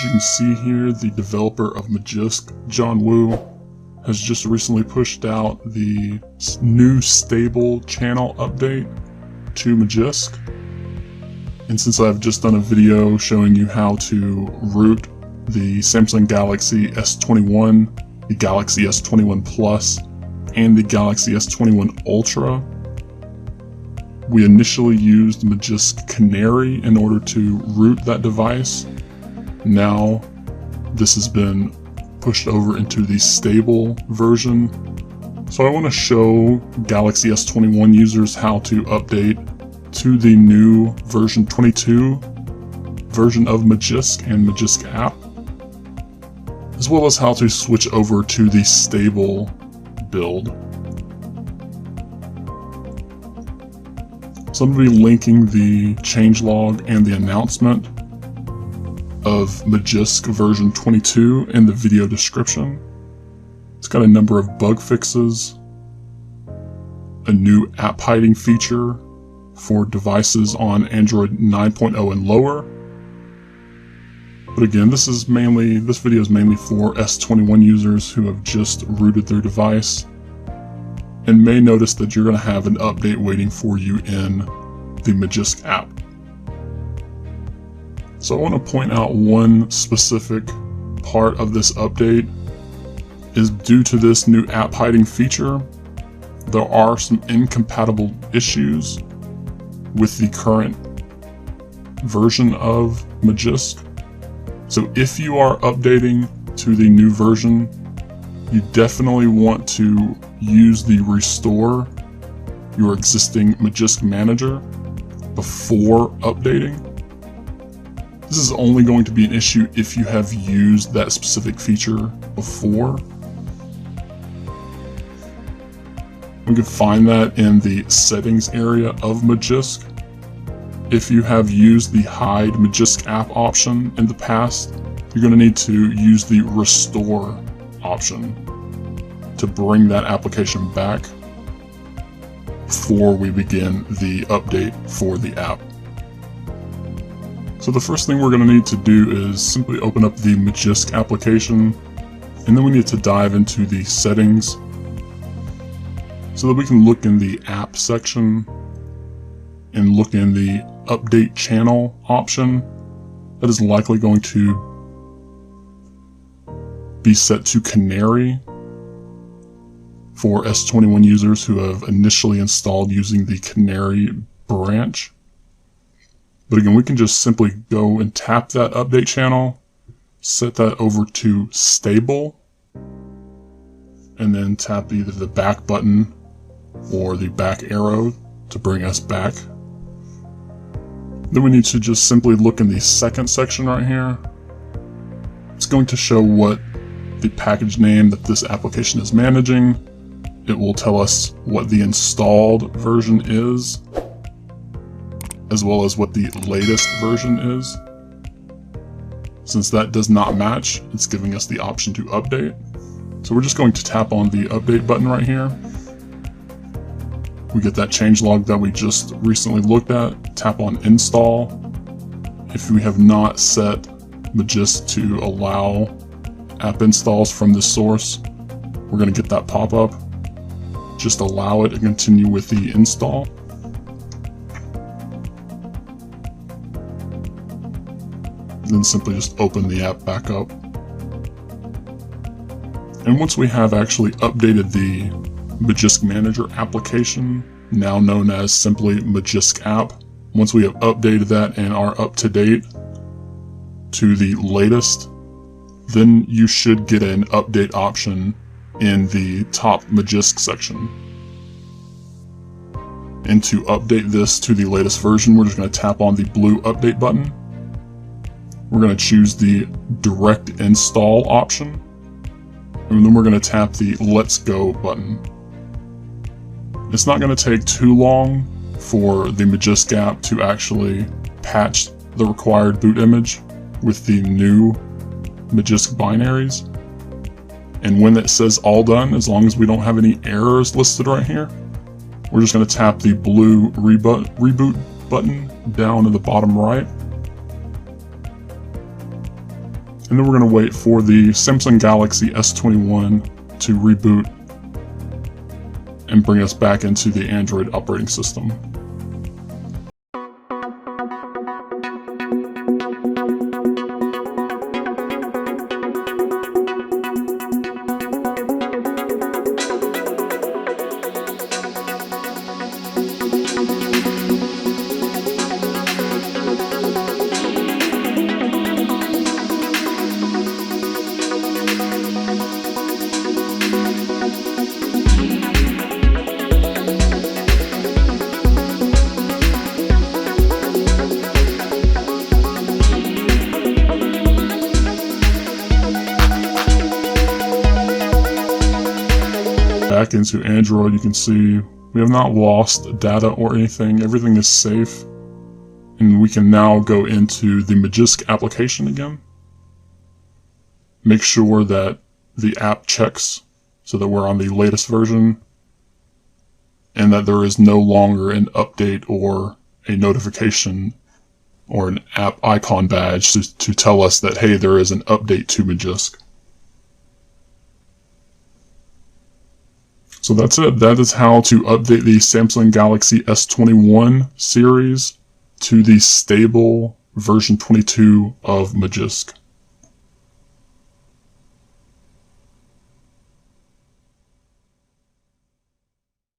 As you can see here, the developer of Magisk, John Wu, has just recently pushed out the new stable channel update to Magisk. And since I've just done a video showing you how to root the Samsung Galaxy S21, the Galaxy S21 Plus, and the Galaxy S21 Ultra, we initially used Magisk Canary in order to root that device. Now this has been pushed over into the stable version. So I want to show Galaxy S21 users how to update to the new version 22 version of Magisk and Magisk app, as well as how to switch over to the stable build. So I'm going to be linking the changelog and the announcement of Magisk version 22 in the video description. It's got a number of bug fixes, a new app hiding feature for devices on Android 9.0 and lower. But again, this video is mainly for S21 users who have just rooted their device and may notice that you're going to have an update waiting for you in the Magisk app. So I want to point out one specific part of this update is due to this new app hiding feature, there are some incompatible issues with the current version of Magisk. So if you are updating to the new version, you definitely want to use the restore your existing Magisk Manager before updating. This is only going to be an issue if you have used that specific feature before. We can find that in the settings area of Magisk. If you have used the hide Magisk app option in the past, you're going to need to use the restore option to bring that application back before we begin the update for the app. So the first thing we're going to need to do is simply open up the Magisk application, and then we need to dive into the settings so that we can look in the app section and look in the update channel option. That is likely going to be set to Canary for S21 users who have initially installed using the Canary branch. But again, we can just simply go and tap that update channel, set that over to stable, and then tap either the back button or the back arrow to bring us back. Then we need to just simply look in the second section right here. It's going to show what the package name that this application is managing. It will tell us what the installed version is, as well as what the latest version is. Since that does not match, it's giving us the option to update. So we're just going to tap on the update button right here. We get that changelog that we just recently looked at. Tap on install. If we have not set Magisk to allow app installs from this source, we're going to get that pop-up. Just allow it and continue with the install. Then simply just open the app back up. And once we have actually updated the Magisk Manager application, now known as simply Magisk app, once we have updated that and are up to date to the latest, then you should get an update option in the top Magisk section. And to update this to the latest version, we're just going to tap on the blue update button. We're going to choose the direct install option, and then we're going to tap the let's go button. It's not going to take too long for the Magisk app to actually patch the required boot image with the new Magisk binaries. And when it says all done, as long as we don't have any errors listed right here, we're just going to tap the blue reboot button down in the bottom right. And then we're going to wait for the Samsung Galaxy S21 to reboot and bring us back into the Android operating system. Back into Android, you can see we have not lost data or anything. Everything is safe. And we can now go into the Magisk application again. Make sure that the app checks so that we're on the latest version and that there is no longer an update or a notification or an app icon badge to tell us that, hey, there is an update to Magisk. So that's it. That is how to update the Samsung Galaxy S21 series to the stable version 22 of Magisk.